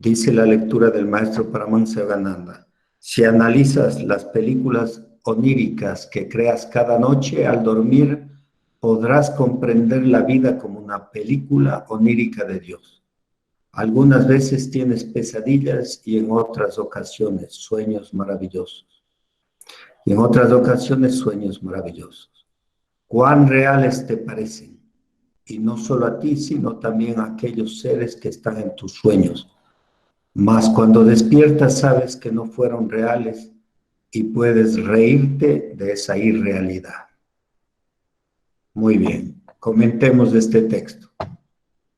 Dice la lectura del maestro Paramahansa Yogananda. Si analizas las películas oníricas que creas cada noche al dormir, podrás comprender la vida como una película onírica de Dios. Algunas veces tienes pesadillas y en otras ocasiones sueños maravillosos. Y en otras ocasiones sueños maravillosos. ¿Cuán reales te parecen? Y no solo a ti, sino también a aquellos seres que están en tus sueños. Mas cuando despiertas sabes que no fueron reales y puedes reírte de esa irrealidad. Muy bien, comentemos de este texto.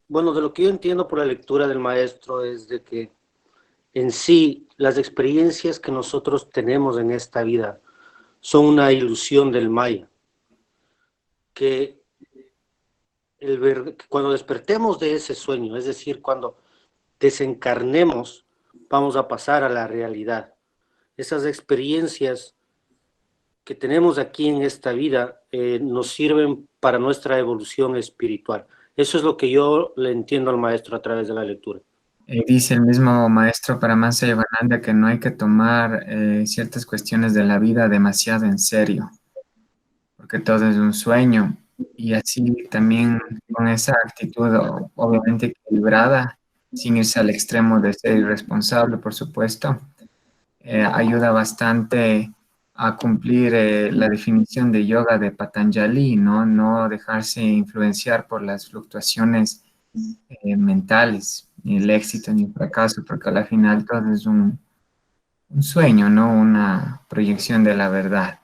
Bueno, de lo que yo entiendo por la lectura del maestro es de que en sí las experiencias que nosotros tenemos en esta vida son una ilusión del Maya, que cuando despertemos de ese sueño, es decir, cuando desencarnemos, vamos a pasar a la realidad. Esas experiencias que tenemos aquí en esta vida nos sirven para nuestra evolución espiritual. Eso es lo que yo le entiendo al maestro a través de la lectura. Dice el mismo maestro Paramahansa Yogananda que no hay que tomar ciertas cuestiones de la vida demasiado en serio, porque todo es un sueño. Y así también con esa actitud obviamente equilibrada, sin irse al extremo de ser irresponsable, por supuesto, ayuda bastante a cumplir la definición de yoga de Patanjali, ¿no? No dejarse influenciar por las fluctuaciones mentales, ni el éxito ni el fracaso, porque al final todo es un sueño, ¿no? Una proyección de la verdad.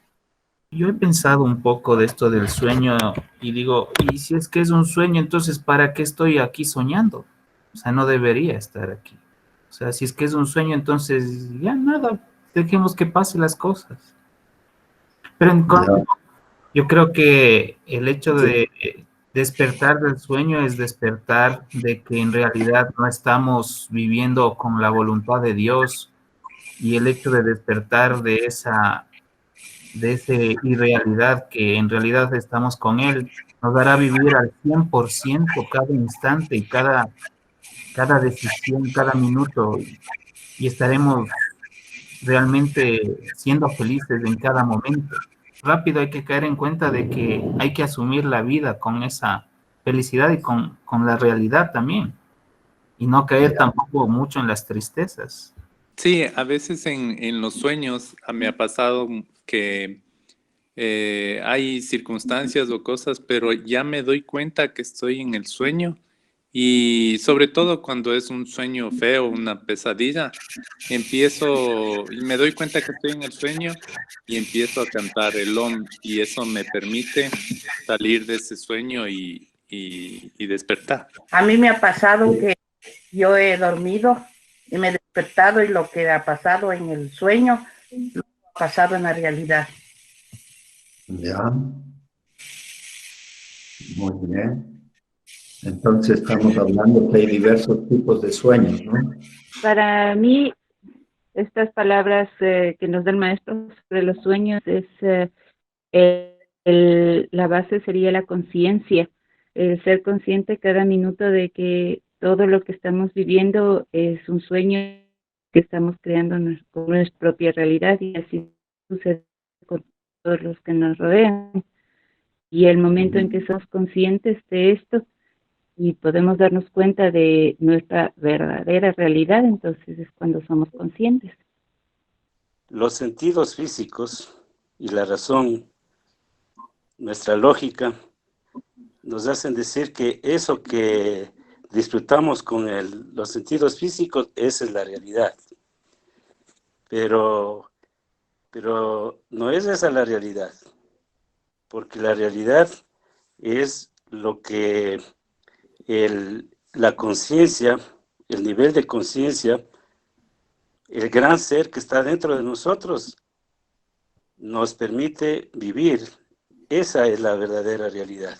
Yo he pensado un poco de esto del sueño y digo, y si es que es un sueño, entonces ¿para qué estoy aquí soñando? O sea, no debería estar aquí. O sea, si es que es un sueño, entonces ya nada, dejemos que pasen las cosas. Pero yo creo que el hecho de despertar del sueño es despertar de que en realidad no estamos viviendo con la voluntad de Dios, y el hecho de despertar de esa irrealidad que en realidad estamos con Él, nos hará vivir al 100% cada instante y cada decisión, cada minuto, y estaremos realmente siendo felices en cada momento. Rápido hay que caer en cuenta de que hay que asumir la vida con esa felicidad y con la realidad también, y no caer tampoco mucho en las tristezas. Sí, a veces en los sueños me ha pasado que hay circunstancias o cosas, pero ya me doy cuenta que estoy en el sueño, y sobre todo cuando es un sueño feo, una pesadilla, empiezo y me doy cuenta que estoy en el sueño y empiezo a cantar el OM, y eso me permite salir de ese sueño y despertar. A mí me ha pasado que yo he dormido y me he despertado y lo que ha pasado en el sueño lo ha pasado en la realidad. Ya. Muy bien. Entonces estamos hablando que hay diversos tipos de sueños, ¿no? Para mí, estas palabras que nos da el maestro sobre los sueños la base sería la conciencia, el ser consciente cada minuto de que todo lo que estamos viviendo es un sueño que estamos creando con nuestra propia realidad, y así sucede con todos los que nos rodean. Y el momento en que somos conscientes de esto y podemos darnos cuenta de nuestra verdadera realidad, entonces es cuando somos conscientes. Los sentidos físicos y la razón, nuestra lógica, nos hacen decir que eso que disfrutamos con los sentidos físicos, esa es la realidad. Pero no es esa la realidad, porque la realidad es lo que la conciencia, el nivel de conciencia, el gran ser que está dentro de nosotros, nos permite vivir. Esa es la verdadera realidad.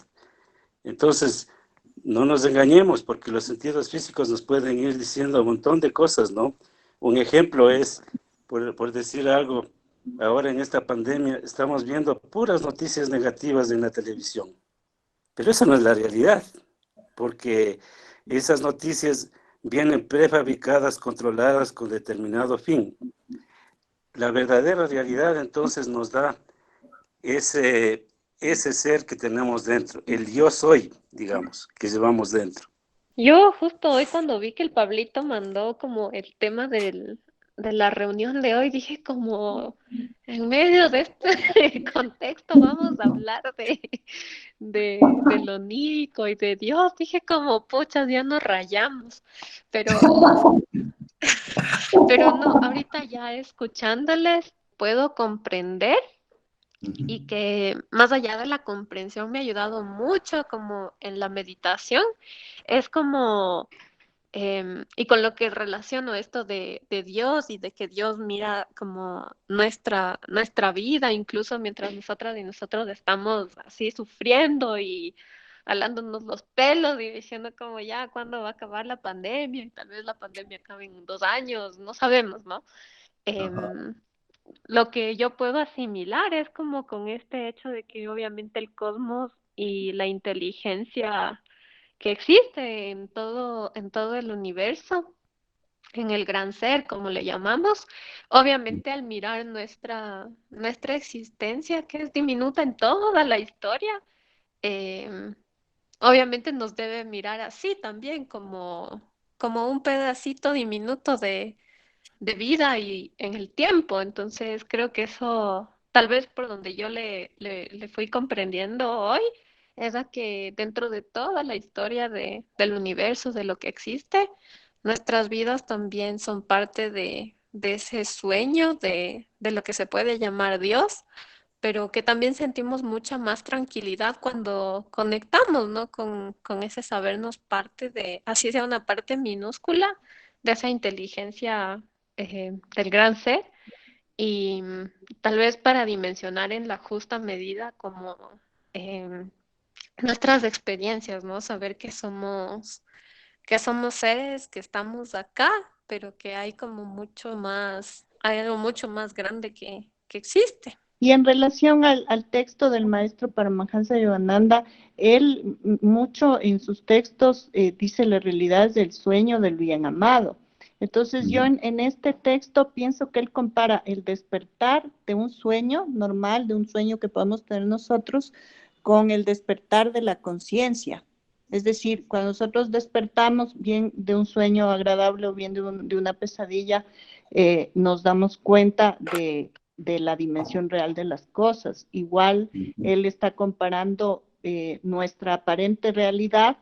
Entonces, no nos engañemos, porque los sentidos físicos nos pueden ir diciendo un montón de cosas, ¿no? Un ejemplo es, por decir algo, ahora en esta pandemia estamos viendo puras noticias negativas en la televisión, pero esa no es la realidad, porque esas noticias vienen prefabricadas, controladas con determinado fin. La verdadera realidad entonces nos da ese ser que tenemos dentro, el yo soy, digamos, que llevamos dentro. Yo justo hoy cuando vi que el Pablito mandó como el tema de la reunión de hoy, dije como en medio de este contexto vamos a hablar de lo onírico y de Dios. Dije como, puchas, ya nos rayamos. Pero no, ahorita ya escuchándoles puedo comprender y que más allá de la comprensión me ha ayudado mucho como en la meditación. Es como y con lo que relaciono esto de Dios y de que Dios mira como nuestra vida, incluso mientras nosotras y nosotros estamos así sufriendo y alándonos los pelos y diciendo como ya, ¿cuándo va a acabar la pandemia? Y tal vez la pandemia acabe en 2 años, no sabemos, ¿no? Ajá. Lo que yo puedo asimilar es como con este hecho de que obviamente el cosmos y la inteligencia que existe en todo el universo, en el gran ser, como le llamamos, obviamente al mirar nuestra existencia, que es diminuta en toda la historia, eh, obviamente nos debe mirar así también, como un pedacito diminuto de vida y en el tiempo. Entonces creo que eso, tal vez por donde yo le fui comprendiendo hoy, era que dentro de toda la historia del universo, de lo que existe, nuestras vidas también son parte de ese sueño de lo que se puede llamar Dios, pero que también sentimos mucha más tranquilidad cuando conectamos, ¿no? Con ese sabernos parte de, así sea una parte minúscula de esa inteligencia del gran ser y tal vez para dimensionar en la justa medida como em, nuestras experiencias, ¿no? Saber que somos seres, que estamos acá, pero que hay como mucho más, hay algo mucho más grande que existe. Y en relación al texto del maestro Paramahansa Yogananda, él mucho en sus textos dice las realidades del sueño del bien amado. Entonces yo en este texto pienso que él compara el despertar de un sueño normal, de un sueño que podemos tener nosotros, con el despertar de la conciencia. Es decir, cuando nosotros despertamos bien de un sueño agradable o bien de una pesadilla, nos damos cuenta de la dimensión real de las cosas. Igual él está comparando nuestra aparente realidad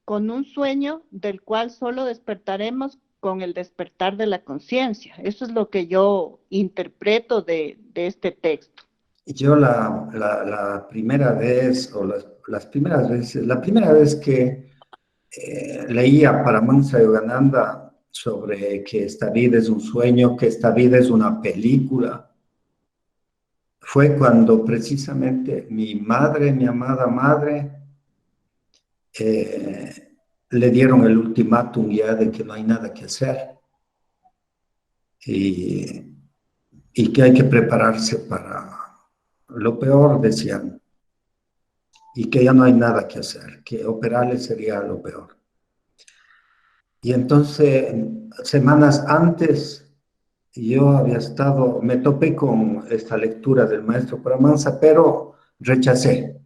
con un sueño del cual solo despertaremos con el despertar de la conciencia. Eso es lo que yo interpreto de este texto. Yo la primera vez, o las primeras veces, la primera vez que leía Paramahansa Yogananda sobre que esta vida es un sueño, que esta vida es una película, fue cuando precisamente mi madre, mi amada madre, le dieron el ultimátum ya de que no hay nada que hacer y que hay que prepararse para lo peor, decían, y que ya no hay nada que hacer, que operarle sería lo peor. Y entonces, semanas antes, yo había estado, me topé con esta lectura del maestro Paramahansa, pero rechacé,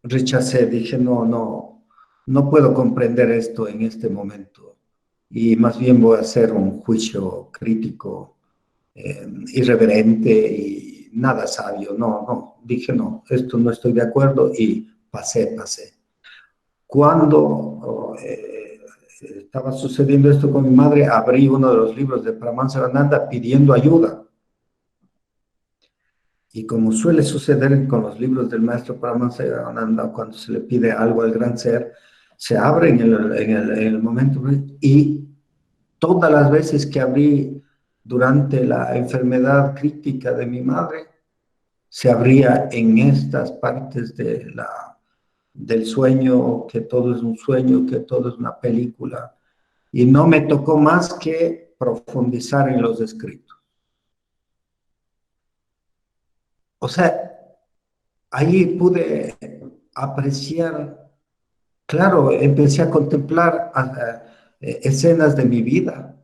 dije, no puedo comprender esto en este momento, y más bien voy a hacer un juicio crítico, irreverente y nada sabio, dije no, esto no estoy de acuerdo y pasé. Cuando estaba sucediendo esto con mi madre, abrí uno de los libros de Paramahansa Yogananda pidiendo ayuda. Y como suele suceder con los libros del maestro Paramahansa Yogananda, cuando se le pide algo al gran ser, se abre en el momento, y todas las veces que abrí durante la enfermedad crítica de mi madre, se abría en estas partes del sueño, que todo es un sueño, que todo es una película, y no me tocó más que profundizar en los escritos. O sea, ahí pude apreciar, claro, empecé a contemplar escenas de mi vida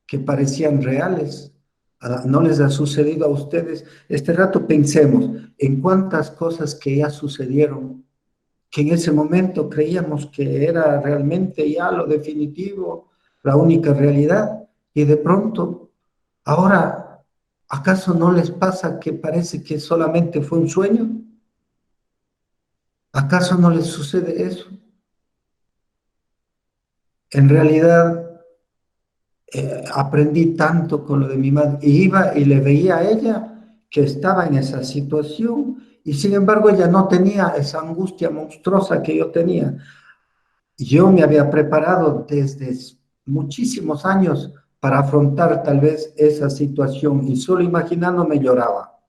que parecían reales. ¿No les ha sucedido a ustedes? Este rato pensemos en cuántas cosas que ya sucedieron, que en ese momento creíamos que era realmente ya lo definitivo, la única realidad, y de pronto, ahora, ¿acaso no les pasa que parece que solamente fue un sueño? ¿Acaso no les sucede eso? En realidad, aprendí tanto con lo de mi madre, y iba y le veía a ella que estaba en esa situación, y sin embargo ella no tenía esa angustia monstruosa que yo tenía. Yo me había preparado desde muchísimos años para afrontar tal vez esa situación, y solo imaginándome lloraba.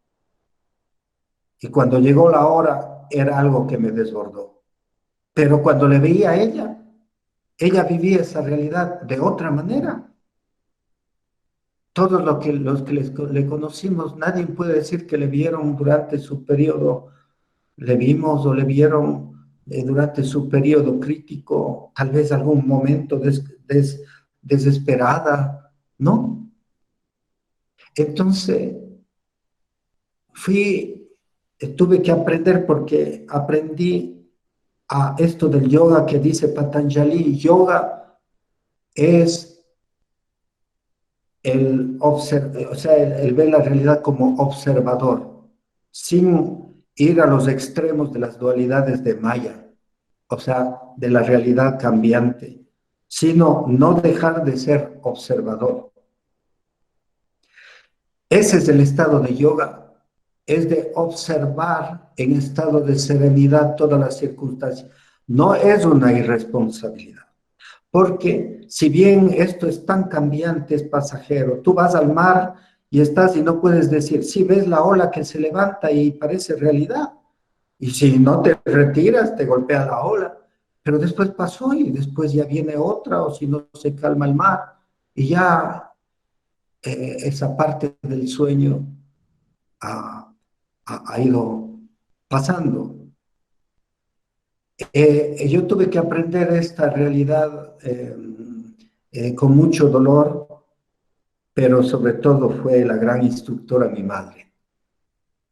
Y cuando llegó la hora, era algo que me desbordó. Pero cuando le veía a ella vivía esa realidad de otra manera. Todos los que le conocimos, nadie puede decir que le vieron durante su periodo, le vimos o le vieron durante su periodo crítico, tal vez algún momento desesperada, ¿no? Entonces, tuve que aprender, porque aprendí a esto del yoga que dice Patanjali. Yoga es o sea, el ver la realidad como observador, sin ir a los extremos de las dualidades de Maya, o sea, de la realidad cambiante, sino no dejar de ser observador. Ese es el estado de yoga, es de observar en estado de serenidad todas las circunstancias. No es una irresponsabilidad. Porque si bien esto es tan cambiante, es pasajero, tú vas al mar y estás y no puedes decir, sí, ves la ola que se levanta y parece realidad. Y si no te retiras, te golpea la ola. Pero después pasó y después ya viene otra, o si no se calma el mar. Y ya esa parte del sueño ha ido pasando. Yo tuve que aprender esta realidad con mucho dolor, pero sobre todo fue la gran instructora mi madre,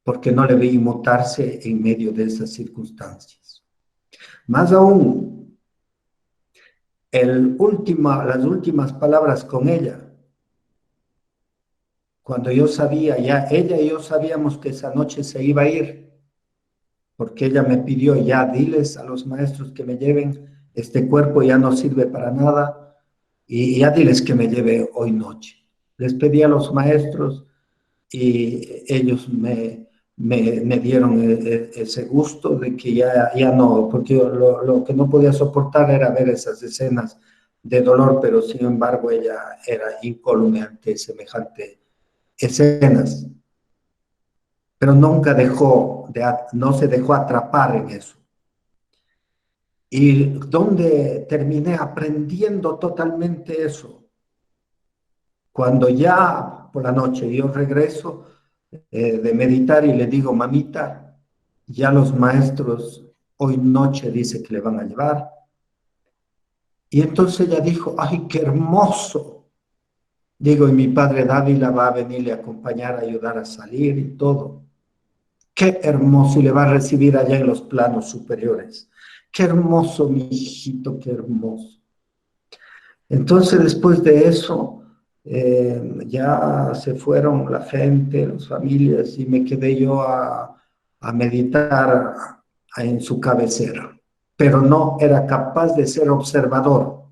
porque no le vi inmutarse en medio de esas circunstancias. Más aún, las últimas palabras con ella, cuando yo sabía, ya ella y yo sabíamos que esa noche se iba a ir, porque ella me pidió, ya diles a los maestros que me lleven, este cuerpo ya no sirve para nada, y ya diles que me lleve hoy noche. Les pedí a los maestros y ellos me dieron ese gusto de que ya no, porque lo que no podía soportar era ver esas escenas de dolor, pero sin embargo ella era incólume ante semejante escenas. Pero nunca no se dejó atrapar en eso. Y donde terminé aprendiendo totalmente eso, cuando ya por la noche yo regreso de meditar y le digo, mamita, ya los maestros hoy noche dice que le van a llevar. Y entonces ella dijo, ay, qué hermoso. Digo, y mi padre Dávila va a venirle a acompañar, a ayudar a salir y todo. Qué hermoso, y le va a recibir allá en los planos superiores. Qué hermoso, mi hijito, qué hermoso. Entonces, después de eso, ya se fueron la gente, las familias, y me quedé yo a meditar en su cabecera, pero no era capaz de ser observador.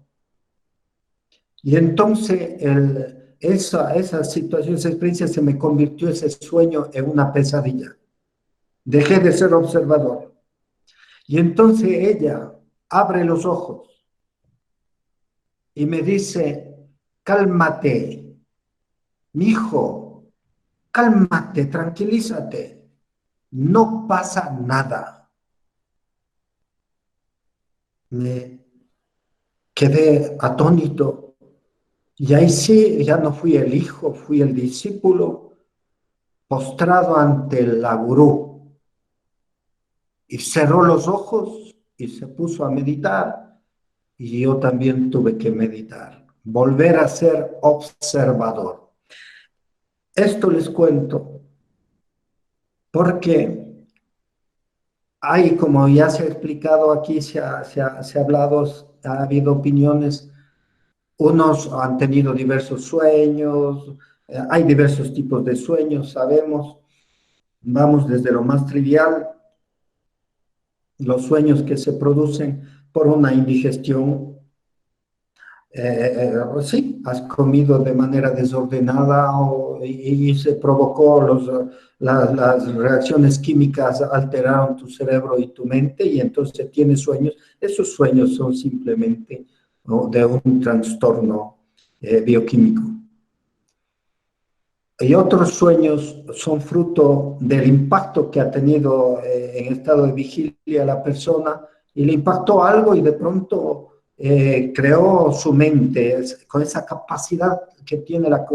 Y entonces esa situación, esa experiencia se me convirtió, ese sueño, en una pesadilla. Dejé de ser observador. Y entonces ella abre los ojos y me dice, cálmate, mijo, cálmate, tranquilízate, no pasa nada. Me quedé atónito, y ahí sí, ya no fui el hijo, fui el discípulo postrado ante la gurú. Y cerró los ojos y se puso a meditar. y yo también tuve que meditar, volver a ser observador. Esto les cuento porque hay, como ya se ha explicado aquí, se ha hablado, ha habido opiniones, unos han tenido diversos sueños, hay diversos tipos de sueños, sabemos, vamos desde lo más trivial, los sueños que se producen por una indigestión. Sí, has comido de manera desordenada y se provocó las reacciones químicas alteraron tu cerebro y tu mente y entonces tienes sueños. Esos sueños son simplemente, ¿no?, de un trastorno bioquímico. Y otros sueños son fruto del impacto que ha tenido en estado de vigilia la persona y le impactó algo y de pronto creó su mente con esa capacidad que tiene la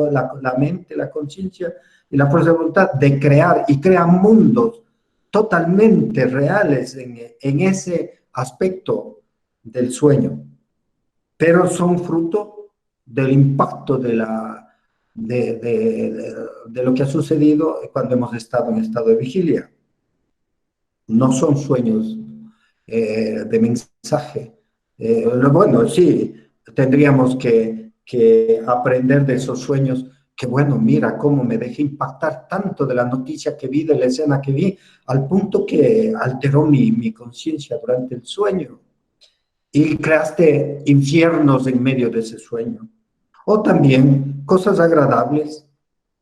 mente, la conciencia y la fuerza de voluntad de crear y crea mundos totalmente reales en ese aspecto del sueño, pero son fruto del impacto de lo que ha sucedido cuando hemos estado en estado de vigilia. No son sueños de mensaje. Bueno, sí, tendríamos que aprender de esos sueños, que bueno, mira cómo me dejé impactar tanto de la noticia que vi, de la escena que vi, al punto que alteró mi conciencia durante el sueño. Y creaste infiernos en medio de ese sueño. O también cosas agradables,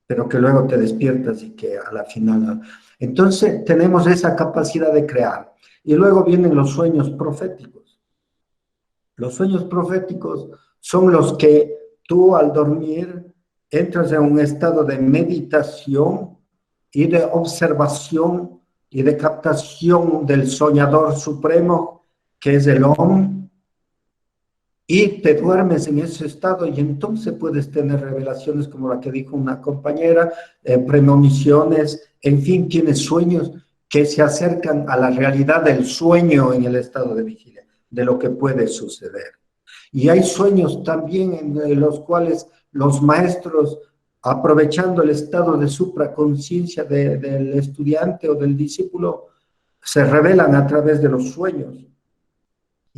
pero que luego te despiertas y que a la final... Entonces tenemos esa capacidad de crear. Y luego vienen los sueños proféticos. Los sueños proféticos son los que tú al dormir entras en un estado de meditación y de observación y de captación del soñador supremo, que es el Om, y te duermes en ese estado y entonces puedes tener revelaciones como la que dijo una compañera, premoniciones, en fin, tienes sueños que se acercan a la realidad del sueño en el estado de vigilia, de lo que puede suceder. Y hay sueños también en los cuales los maestros, aprovechando el estado de supraconciencia del estudiante o del discípulo, se revelan a través de los sueños.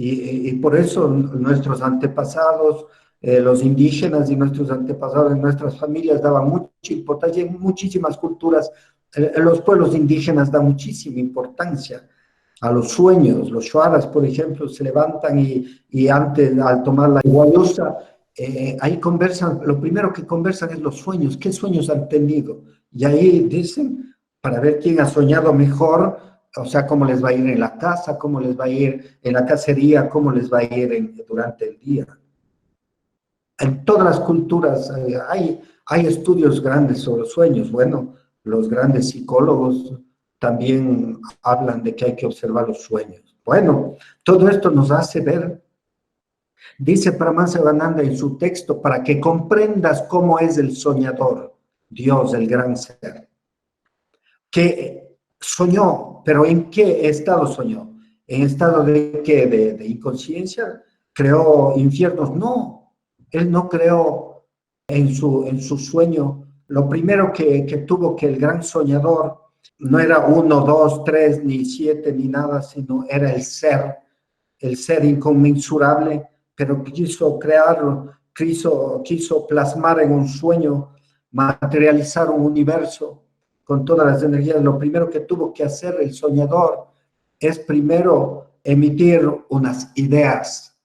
Y por eso nuestros antepasados, los indígenas y nuestros antepasados, nuestras familias daban mucha importancia. En muchísimas culturas, los pueblos indígenas dan muchísima importancia a los sueños. Los shuaras, por ejemplo, se levantan y antes, al tomar la guayusa, ahí conversan, lo primero que conversan es los sueños. ¿Qué sueños han tenido? Y ahí dicen, para ver quién ha soñado mejor, o sea, cómo les va a ir en la casa, cómo les va a ir en la cacería, cómo les va a ir durante el día. En todas las culturas hay estudios grandes sobre sueños. Bueno, los grandes psicólogos también hablan de que hay que observar los sueños. Bueno, todo esto nos hace ver, dice Paramahansa Yogananda en su texto, para que comprendas cómo es el soñador, Dios, el gran ser, que soñó, pero ¿en qué estado soñó? ¿En estado de qué? ¿De inconsciencia? ¿Creó infiernos? No, él no creó en su sueño. Lo primero que tuvo que el gran soñador no era 1, 2, 3, ni 7, ni nada, sino era el ser inconmensurable, pero quiso crearlo, quiso plasmar en un sueño, materializar un universo con todas las energías. Lo primero que tuvo que hacer el soñador es primero emitir unas ideas.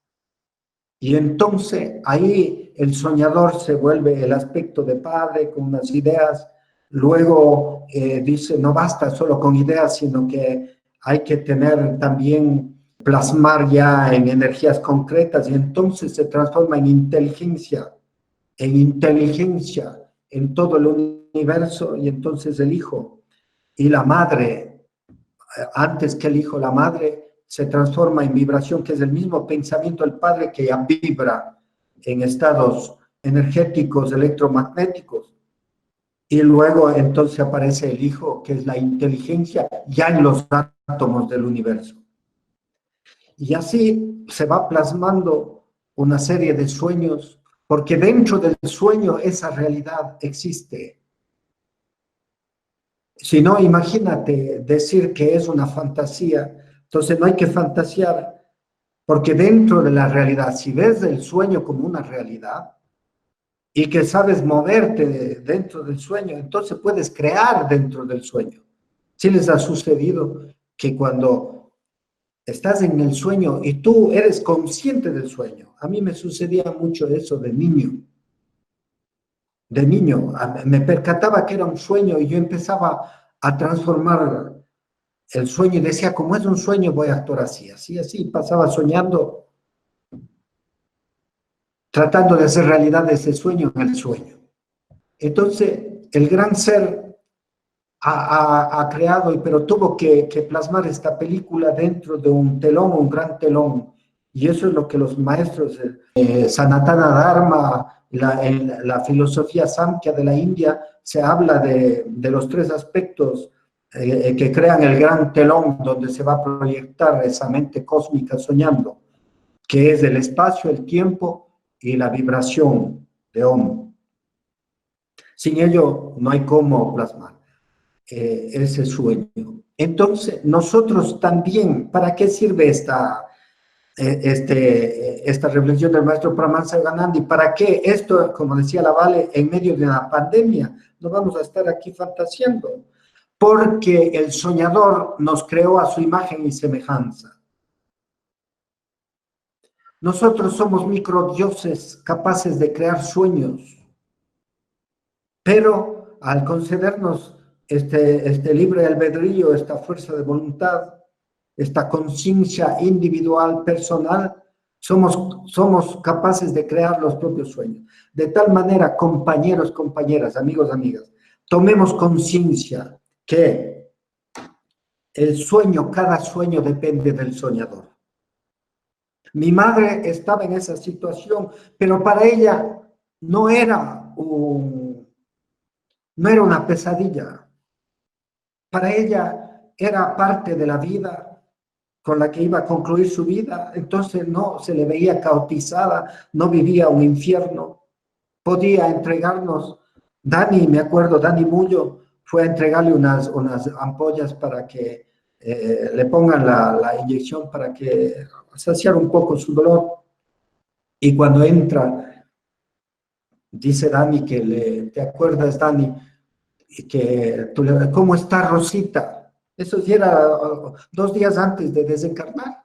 Y entonces ahí el soñador se vuelve el aspecto de padre con unas ideas. Luego dice, no basta solo con ideas, sino que hay que tener también, plasmar ya en energías concretas. Y entonces se transforma en inteligencia en todo el universo, y entonces el hijo y la madre, antes que el hijo, la madre se transforma en vibración, que es el mismo pensamiento del padre que ya vibra en estados energéticos, electromagnéticos, y luego entonces aparece el hijo, que es la inteligencia ya en los átomos del universo. Y así se va plasmando una serie de sueños, porque dentro del sueño esa realidad existe. Si no, imagínate decir que es una fantasía, entonces no hay que fantasear, porque dentro de la realidad, si ves el sueño como una realidad y que sabes moverte dentro del sueño, entonces puedes crear dentro del sueño. ¿Sí les ha sucedido que cuando estás en el sueño y tú eres consciente del sueño? A mí me sucedía mucho eso de niño. De niño, me percataba que era un sueño y yo empezaba a transformar el sueño y decía, como es un sueño, voy a actuar así, así, así. Pasaba soñando, tratando de hacer realidad ese sueño en el sueño. Entonces, el gran ser ha creado, pero tuvo que plasmar esta película dentro de un telón, un gran telón. Y eso es lo que los maestros, Sanatana Dharma, la filosofía Samkhya de la India, se habla de los tres aspectos que crean el gran telón donde se va a proyectar esa mente cósmica soñando, que es el espacio, el tiempo y la vibración de Om. Sin ello no hay cómo plasmar ese sueño. Entonces, nosotros también, ¿para qué sirve esta reflexión del maestro Paramahansa Yogananda? ¿Y para qué esto, como decía la Vale, en medio de una pandemia? No vamos a estar aquí fantaseando, porque el soñador nos creó a su imagen y semejanza. Nosotros somos microdioses capaces de crear sueños, pero al concedernos este libre albedrío, esta fuerza de voluntad, esta conciencia individual, personal, somos capaces de crear los propios sueños. De tal manera, compañeros, compañeras, amigos, amigas, tomemos conciencia que el sueño, cada sueño depende del soñador. Mi madre estaba en esa situación, pero para ella no era una pesadilla. Para ella era parte de la vida con la que iba a concluir su vida, entonces no se le veía caotizada, no vivía un infierno, podía entregarnos. Dani, me acuerdo, Dani Mullo fue a entregarle unas ampollas para que le pongan la inyección para que saciar un poco su dolor. Y cuando entra, dice Dani que ¿te acuerdas, Dani? Que ¿cómo está Rosita? Eso ya era 2 días antes de desencarnar.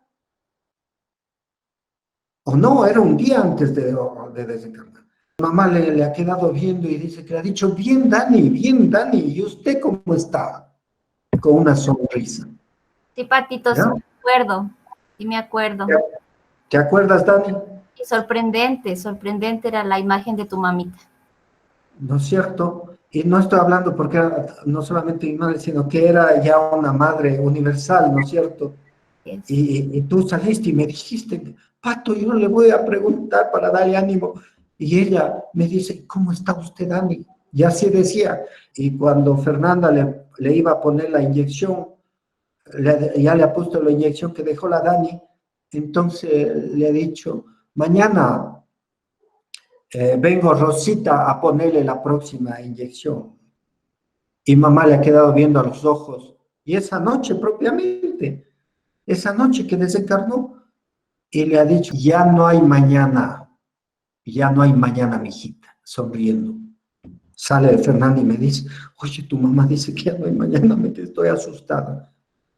O no, era un día antes de desencarnar. Mamá le ha quedado viendo y dice que le ha dicho, bien Dani, ¿y usted cómo está? Con una sonrisa. Sí, Patito, sí ¿Ya? me acuerdo, sí me acuerdo. ¿Te acuerdas, Dani? Y sorprendente era la imagen de tu mamita. ¿No es cierto? Y no estoy hablando porque era no solamente mi madre, sino que era ya una madre universal, ¿no es cierto? Yes. Y tú saliste y me dijiste, Pato, yo le voy a preguntar para darle ánimo. Y ella me dice, ¿cómo está usted, Dani? Y así decía. Y cuando Fernanda le iba a poner la inyección, ya le ha puesto la inyección que dejó la Dani, entonces le ha dicho, mañana vengo Rosita a ponerle la próxima inyección. Y mamá le ha quedado viendo a los ojos. Y esa noche propiamente, esa noche que desencarnó, y le ha dicho, ya no hay mañana, mijita, sonriendo. Sale Fernanda y me dice, oye, tu mamá dice que ya no hay mañana, me estoy asustada.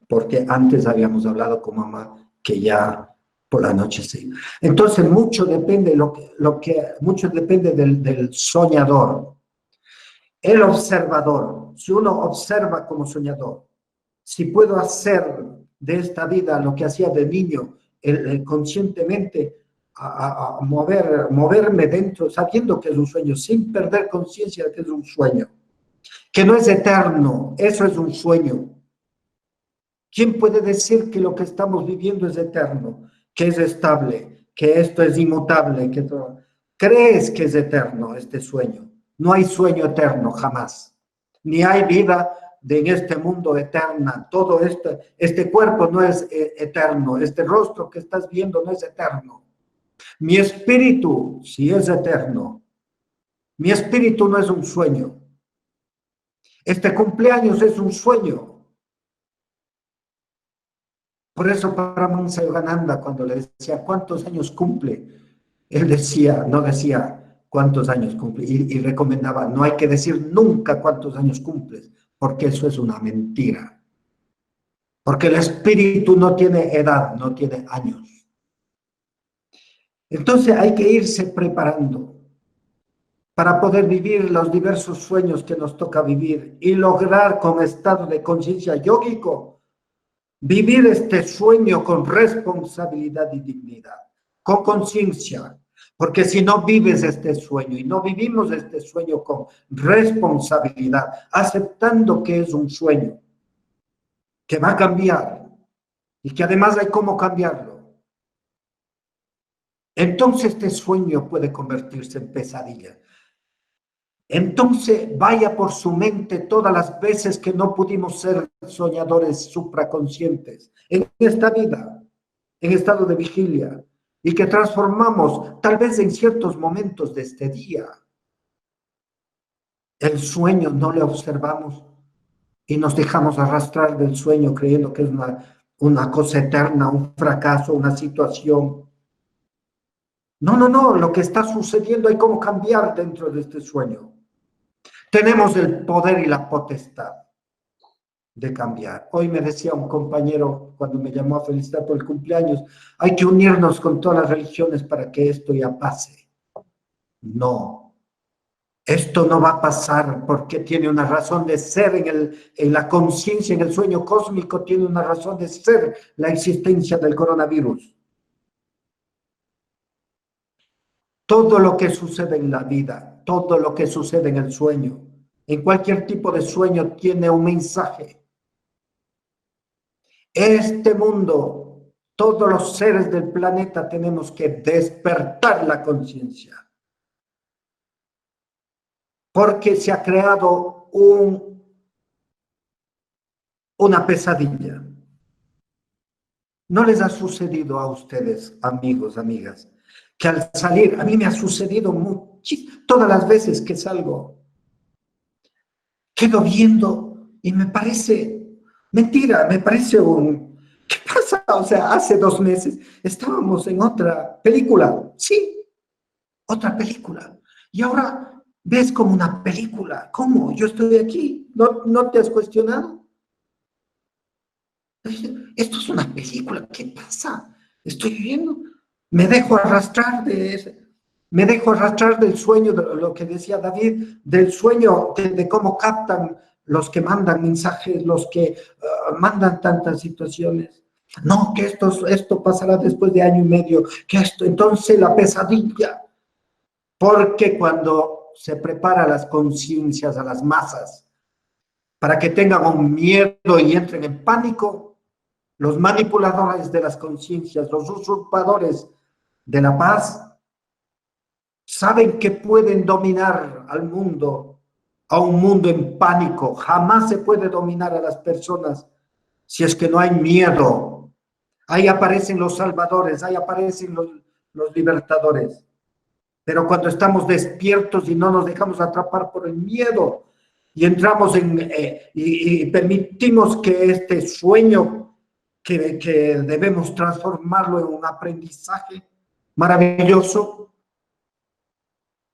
Porque antes habíamos hablado con mamá que ya por la noche sí. Entonces, mucho depende, mucho depende del soñador. El observador, si uno observa como soñador, si puedo hacer de esta vida lo que hacía de niño, conscientemente a moverme dentro, sabiendo que es un sueño, sin perder conciencia de que es un sueño, que no es eterno, eso es un sueño. ¿Quién puede decir que lo que estamos viviendo es eterno, que es estable, que esto es inmutable, que todo? ¿Crees que es eterno este sueño? No hay sueño eterno, jamás. Ni hay vida en este mundo eterna. Todo este cuerpo no es eterno. Este rostro que estás viendo no es eterno. Mi espíritu, si es eterno, mi espíritu no es un sueño. Este cumpleaños es un sueño. Por eso Paramahansa Yogananda, cuando le decía cuántos años cumple, él decía, no decía cuántos años cumple, y recomendaba, no hay que decir nunca cuántos años cumples, porque eso es una mentira. Porque el espíritu no tiene edad, no tiene años. Entonces hay que irse preparando para poder vivir los diversos sueños que nos toca vivir y lograr con estado de conciencia yógico vivir este sueño con responsabilidad y dignidad, con conciencia, porque si no vives este sueño y no vivimos este sueño con responsabilidad, aceptando que es un sueño, que va a cambiar y que además hay cómo cambiarlo, entonces este sueño puede convertirse en pesadilla. Entonces vaya por su mente todas las veces que no pudimos ser soñadores supraconscientes en esta vida, en estado de vigilia, y que transformamos tal vez en ciertos momentos de este día. El sueño no le observamos y nos dejamos arrastrar del sueño creyendo que es una cosa eterna, un fracaso, una situación. No, lo que está sucediendo hay cómo cambiar dentro de este sueño. Tenemos el poder y la potestad de cambiar. Hoy me decía un compañero cuando me llamó a felicitar por el cumpleaños, hay que unirnos con todas las religiones para que esto ya pase. No, esto no va a pasar porque tiene una razón de ser en la conciencia, en el sueño cósmico, tiene una razón de ser la existencia del coronavirus. Todo lo que sucede en la vida, todo lo que sucede en el sueño, en cualquier tipo de sueño tiene un mensaje. Este mundo, todos los seres del planeta tenemos que despertar la conciencia. Porque se ha creado una pesadilla. ¿No les ha sucedido a ustedes, amigos, amigas, que al salir, a mí me ha sucedido todas las veces que salgo, quedo viendo y me parece mentira, me parece ¿qué pasa? O sea, hace 2 meses estábamos en otra película, sí, otra película, y ahora ves como una película. ¿Cómo? Yo estoy aquí, ¿no te has cuestionado? Esto es una película, ¿qué pasa? Estoy viviendo. Me dejo arrastrar del sueño, de lo que decía David, del sueño de cómo captan los que mandan mensajes, los que mandan tantas situaciones. No, que esto pasará después de 1 año y medio, que entonces la pesadilla. Porque cuando se prepara las conciencias a las masas para que tengan un miedo y entren en pánico, los manipuladores de las conciencias, los usurpadores de la paz, saben que pueden dominar al mundo, a un mundo en pánico. Jamás se puede dominar a las personas si es que no hay miedo. Ahí aparecen los salvadores, ahí aparecen los libertadores. Pero cuando estamos despiertos y no nos dejamos atrapar por el miedo y entramos y permitimos que este sueño que debemos transformarlo en un aprendizaje maravilloso,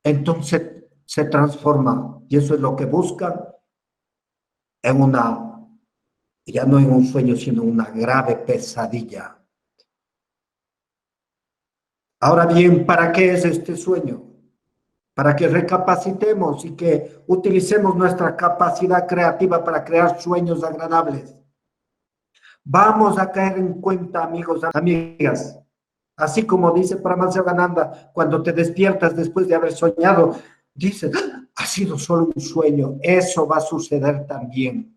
entonces se transforma, y eso es lo que buscan, en ya no en un sueño, sino una grave pesadilla. Ahora bien, ¿para qué es este sueño? Para que recapacitemos y que utilicemos nuestra capacidad creativa para crear sueños agradables. Vamos a caer en cuenta, amigos, amigas, así como dice Paramahansa Yogananda, cuando te despiertas después de haber soñado, dices, ha sido solo un sueño. Eso va a suceder también.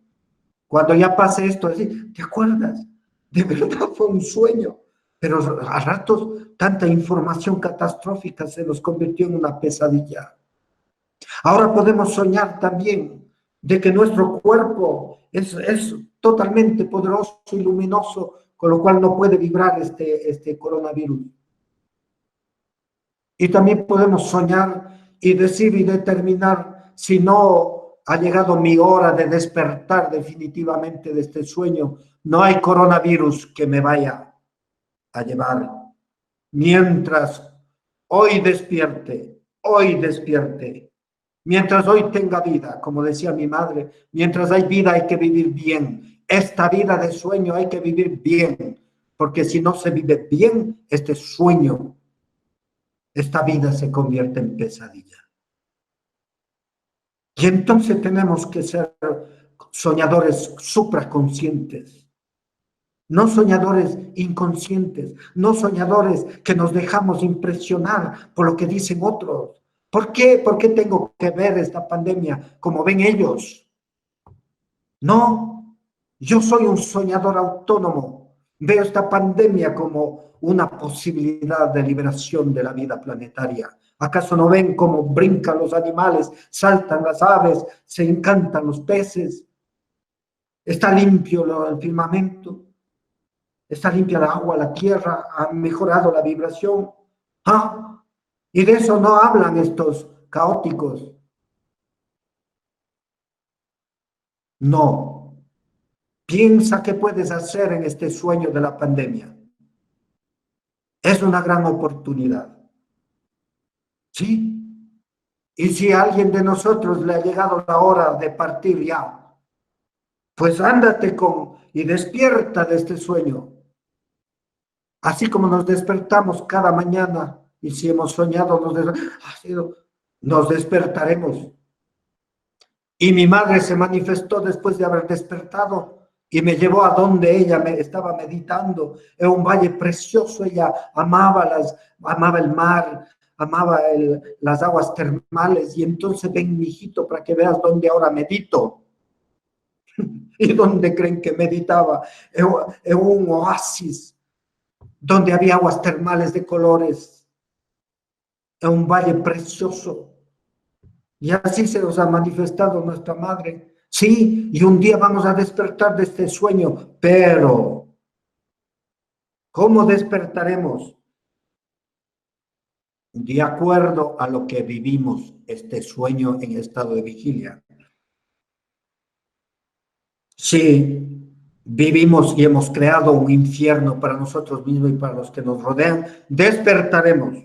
Cuando ya pase esto, ¿te acuerdas? De verdad fue un sueño. Pero a ratos tanta información catastrófica se nos convirtió en una pesadilla. Ahora podemos soñar también de que nuestro cuerpo es totalmente poderoso y luminoso, con lo cual no puede vibrar este coronavirus. Y también podemos soñar y decir y determinar si no ha llegado mi hora de despertar definitivamente de este sueño. No hay coronavirus que me vaya a llevar. Mientras hoy despierte, mientras hoy tenga vida, como decía mi madre, mientras hay vida hay que vivir bien. Esta vida de sueño hay que vivir bien, porque si no se vive bien, este sueño, esta vida se convierte en pesadilla. Y entonces tenemos que ser soñadores supraconscientes, no soñadores inconscientes, no soñadores que nos dejamos impresionar por lo que dicen otros. ¿Por qué? ¿Por qué tengo que ver esta pandemia como ven ellos? No, yo soy un soñador autónomo. Veo esta pandemia como una posibilidad de liberación de la vida planetaria. ¿Acaso no ven cómo brincan los animales, saltan las aves, se encantan los peces? Está limpio el firmamento, está limpia el agua, la tierra, ha mejorado la vibración. ¿Ah? Y de eso no hablan estos caóticos. No. Piensa qué puedes hacer en este sueño de la pandemia. Es una gran oportunidad. ¿Sí? Y si a alguien de nosotros le ha llegado la hora de partir ya, pues ándate y despierta de este sueño. Así como nos despertamos cada mañana, y si hemos soñado, nos despertaremos. Y mi madre se manifestó después de haber despertado y me llevó a donde ella estaba meditando, en un valle precioso. Ella amaba el mar, amaba las aguas termales. Y entonces ven, mijito, para que veas dónde ahora medito. ¿Y dónde creen que meditaba? En un oasis, donde había aguas termales de colores, en un valle precioso. Y así se nos ha manifestado nuestra madre. Sí, y un día vamos a despertar de este sueño, pero ¿cómo despertaremos? De acuerdo a lo que vivimos este sueño en estado de vigilia. Si vivimos y hemos creado un infierno para nosotros mismos y para los que nos rodean, despertaremos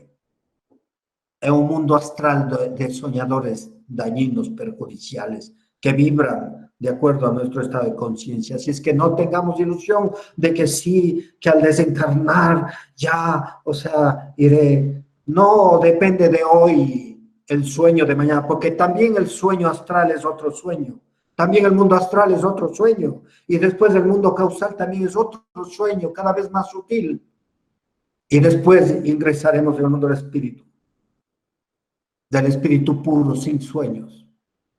en un mundo astral de soñadores dañinos, perjudiciales, que vibran de acuerdo a nuestro estado de conciencia. Así es que no tengamos ilusión de que sí, que al desencarnar ya, o sea, iré. No depende de hoy el sueño de mañana, porque también el sueño astral es otro sueño. También el mundo astral es otro sueño. Y después el mundo causal también es otro sueño, cada vez más sutil. Y después ingresaremos en el mundo del espíritu puro, sin sueños.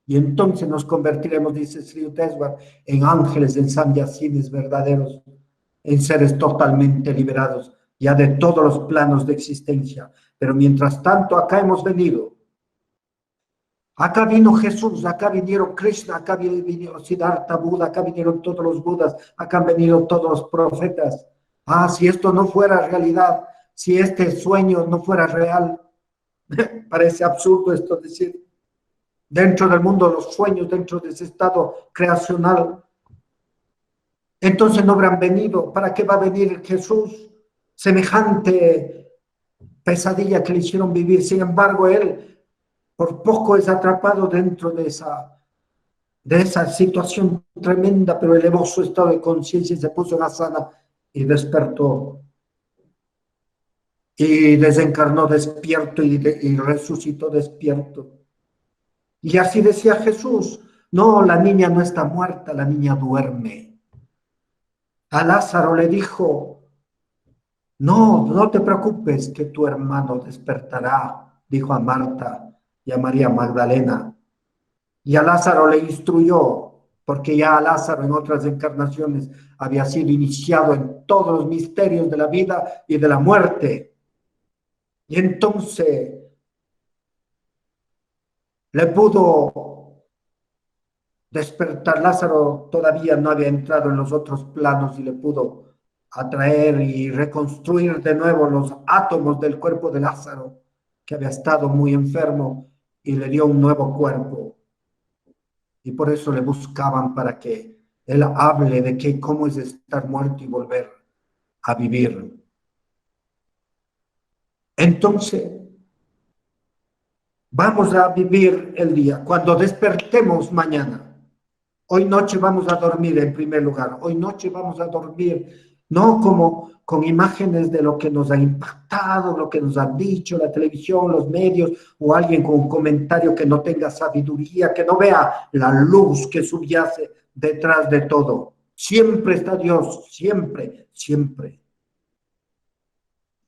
Y entonces nos convertiremos, dice Sri Yukteswar, en ángeles, en samyasines verdaderos, en seres totalmente liberados, ya de todos los planos de existencia. Pero mientras tanto, acá hemos venido. Acá vino Jesús, acá vinieron Krishna, acá vino Siddhartha Buda, acá vinieron todos los Budas, acá han venido todos los profetas. Ah, si esto no fuera realidad, si este sueño no fuera real, parece absurdo esto decir. Dentro del mundo de los sueños, dentro de ese estado creacional, entonces no habrán venido. ¿Para qué va a venir Jesús? Semejante pesadilla que le hicieron vivir. Sin embargo, él por poco es atrapado dentro de esa situación tremenda, pero elevó su estado de conciencia y se puso en asana y despertó. Y desencarnó despierto y resucitó despierto. Y así decía Jesús, no, la niña no está muerta, la niña duerme. A Lázaro le dijo, no te preocupes, que tu hermano despertará, dijo a Marta y a María Magdalena. Y a Lázaro le instruyó, porque ya a Lázaro en otras encarnaciones había sido iniciado en todos los misterios de la vida y de la muerte. Y entonces le pudo despertar. Lázaro todavía no había entrado en los otros planos y le pudo atraer y reconstruir de nuevo los átomos del cuerpo de Lázaro. que había estado muy enfermo y le dio un nuevo cuerpo. Y por eso le buscaban para que él hable de que cómo es estar muerto y volver a vivir. Entonces, vamos a vivir el día. Cuando despertemos mañana, hoy noche vamos a dormir en primer lugar. Hoy noche vamos a dormir, no como con imágenes de lo que nos ha impactado, lo que nos han dicho la televisión, los medios, o alguien con un comentario que no tenga sabiduría, que no vea la luz que subyace detrás de todo. Siempre está Dios, siempre, siempre.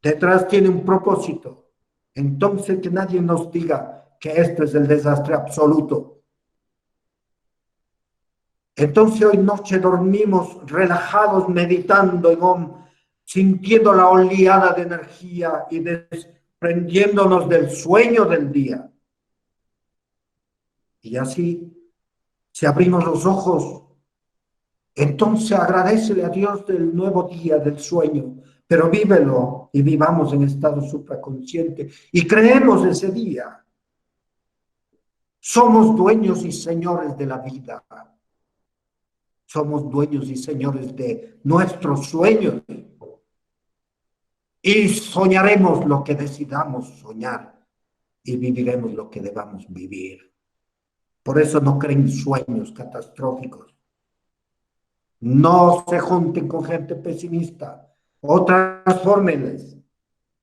Detrás tiene un propósito. Entonces que nadie nos diga que esto es el desastre absoluto. Entonces hoy noche dormimos relajados, meditando en Om, sintiendo la oleada de energía y desprendiéndonos del sueño del día. Y así, si abrimos los ojos, entonces agradécele a Dios del nuevo día, del sueño, pero vívelo y vivamos en estado supraconsciente y creemos ese día. Somos dueños y señores de la vida. Somos dueños y señores de nuestros sueños. Y soñaremos lo que decidamos soñar y viviremos lo que debamos vivir. Por eso no creen sueños catastróficos. No se junten con gente pesimista o transfórmenles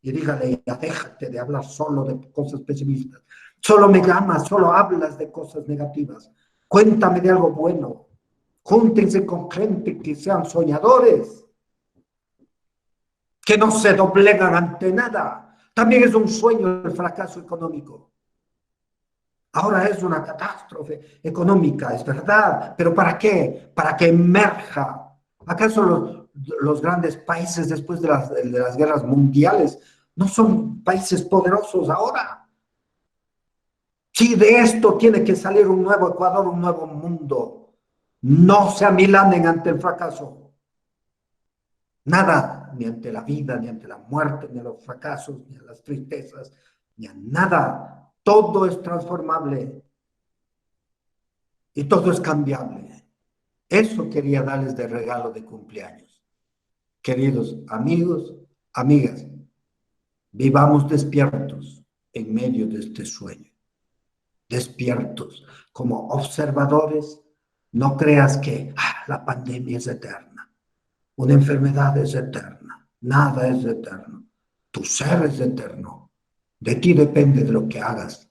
y dígale, ya déjate de hablar solo de cosas pesimistas. Solo me llamas, solo hablas de cosas negativas. Cuéntame de algo bueno. Júntense con gente que sean soñadores, que no se doblegan ante nada. También es un sueño el fracaso económico. Ahora es una catástrofe económica, es verdad, pero ¿para qué? Para que emerja. ¿Acaso los grandes países después de las guerras mundiales no son países poderosos ahora? Sí, de esto tiene que salir un nuevo Ecuador, un nuevo mundo. No se amilanen ante el fracaso. Nada, ni ante la vida, ni ante la muerte, ni a los fracasos, ni a las tristezas, ni a nada. Todo es transformable y todo es cambiable. Eso quería darles de regalo de cumpleaños. Queridos amigos, amigas, vivamos despiertos en medio de este sueño. Despiertos como observadores. No creas que la pandemia es eterna. Una enfermedad es eterna. Nada es eterno. Tu ser es eterno. De ti depende de lo que hagas.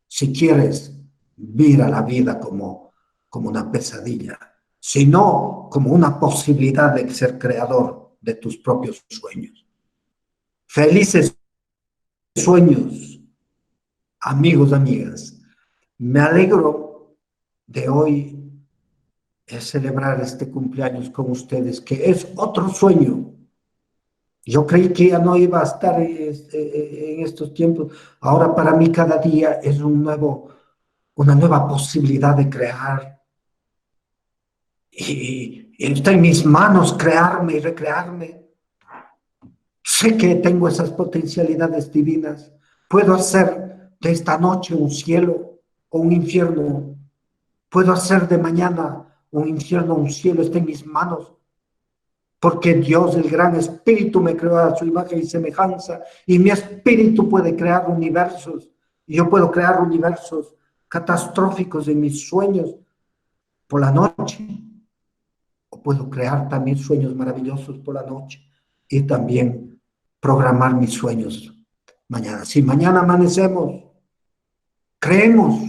Si quieres, mira la vida como una pesadilla. Si no, como una posibilidad de ser creador de tus propios sueños. Felices sueños, amigos, amigas. Me alegro de hoy celebrar este cumpleaños con ustedes, que es otro sueño. Yo creí que ya no iba a estar en estos tiempos. Ahora para mí cada día es una nueva posibilidad de crear. Y está en mis manos crearme y recrearme. Sé que tengo esas potencialidades divinas. Puedo hacer de esta noche un cielo o un infierno. Puedo hacer de mañana un infierno, un cielo, está en mis manos. Porque Dios, el gran espíritu, me creó a su imagen y semejanza. Y mi espíritu puede crear universos. Y yo puedo crear universos catastróficos en mis sueños por la noche. O puedo crear también sueños maravillosos por la noche. Y también programar mis sueños mañana. Si mañana amanecemos, creemos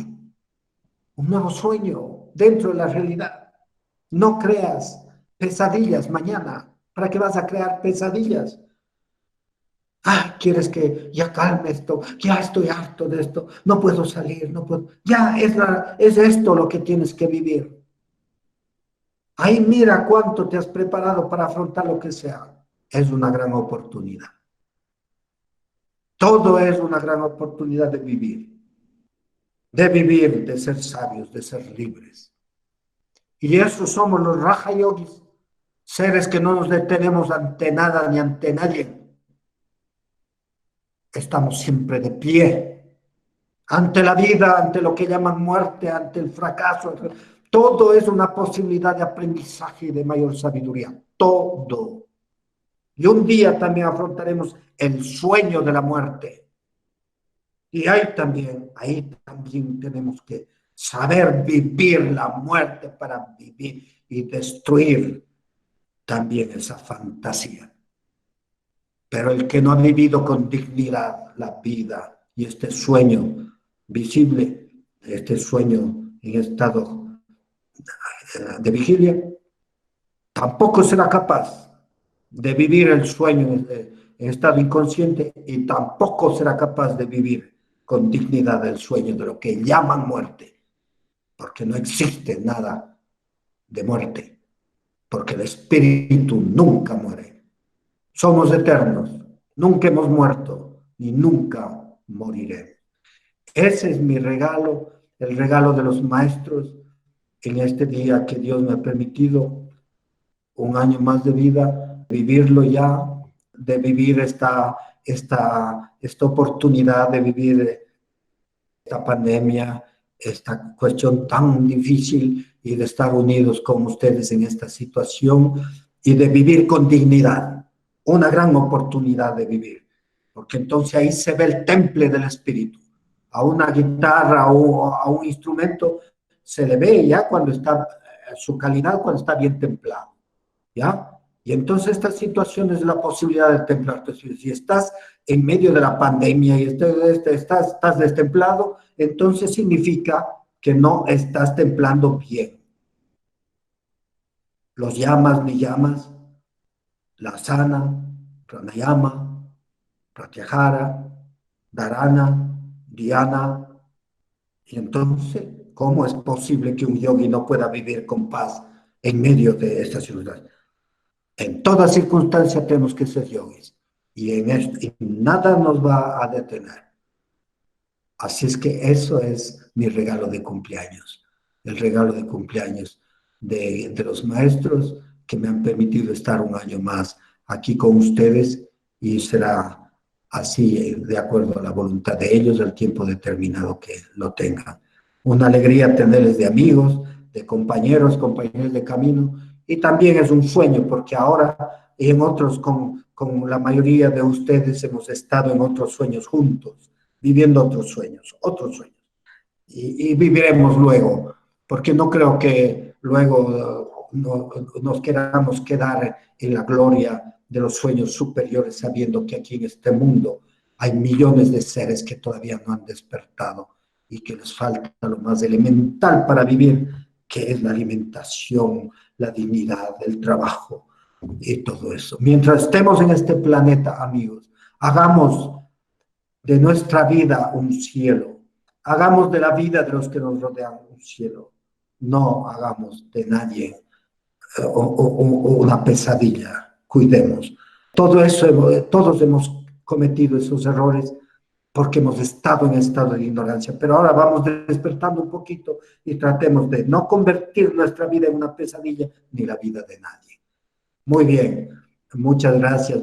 un nuevo sueño dentro de la realidad. No creas pesadillas mañana. ¿Para qué vas a crear pesadillas? ¿Quieres que ya calme esto? Ya estoy harto de esto. No puedo salir, no puedo. Ya es esto lo que tienes que vivir. Ahí mira cuánto te has preparado para afrontar lo que sea. Es una gran oportunidad. Todo es una gran oportunidad de vivir. De ser sabios, de ser libres. Y eso somos los Raja Yogis, seres que no nos detenemos ante nada ni ante nadie. estamos siempre de pie ante la vida, ante lo que llaman muerte, ante el fracaso. Todo es una posibilidad de aprendizaje y de mayor sabiduría. Todo. Y un día también afrontaremos el sueño de la muerte. Y ahí también tenemos que saber vivir la muerte para vivir y destruir también esa fantasía. Pero el que no ha vivido con dignidad la vida y este sueño visible, este sueño en estado de vigilia, tampoco será capaz de vivir el sueño en estado inconsciente y tampoco será capaz de vivir con dignidad el sueño de lo que llaman muerte, porque no existe nada de muerte, porque el espíritu nunca muere. Somos eternos, nunca hemos muerto y nunca moriremos. Ese es mi regalo, el regalo de los maestros en este día que Dios me ha permitido, un año más de vida, vivirlo ya, de vivir esta oportunidad de vivir esta pandemia, esta cuestión tan difícil y de estar unidos con ustedes en esta situación y de vivir con dignidad, una gran oportunidad de vivir, porque entonces ahí se ve el temple del espíritu. A una guitarra o a un instrumento se le ve ya cuando está, su calidad cuando está bien templado, ¿ya? Y entonces esta situación es la posibilidad de templarte. Si estás en medio de la pandemia y estás destemplado, entonces significa que no estás templando bien. Los yamas, niyamas, la asana, pranayama, pratyahara, dharana, dhyana. Y entonces, ¿cómo es posible que un yogi no pueda vivir con paz en medio de estas circunstancias? En toda circunstancia tenemos que ser yogis y nada nos va a detener. Así es que eso es mi regalo de cumpleaños, el regalo de cumpleaños de los maestros que me han permitido estar un año más aquí con ustedes, y será así de acuerdo a la voluntad de ellos, al tiempo determinado que lo tengan. Una alegría tenerles de amigos, de compañeros de camino, y también es un sueño porque ahora y en otros con la mayoría de ustedes hemos estado en otros sueños juntos, viviendo otros sueños, y viviremos luego, porque no creo que luego nos queramos quedar en la gloria de los sueños superiores, sabiendo que aquí en este mundo hay millones de seres que todavía no han despertado y que les falta lo más elemental para vivir, que es la alimentación, la dignidad, el trabajo y todo eso. Mientras estemos en este planeta, amigos, hagamos de nuestra vida un cielo, hagamos de la vida de los que nos rodean un cielo, no hagamos de nadie una pesadilla, cuidemos. Todo eso, todos hemos cometido esos errores porque hemos estado en estado de ignorancia, pero ahora vamos despertando un poquito y tratemos de no convertir nuestra vida en una pesadilla ni la vida de nadie. Muy bien, muchas gracias.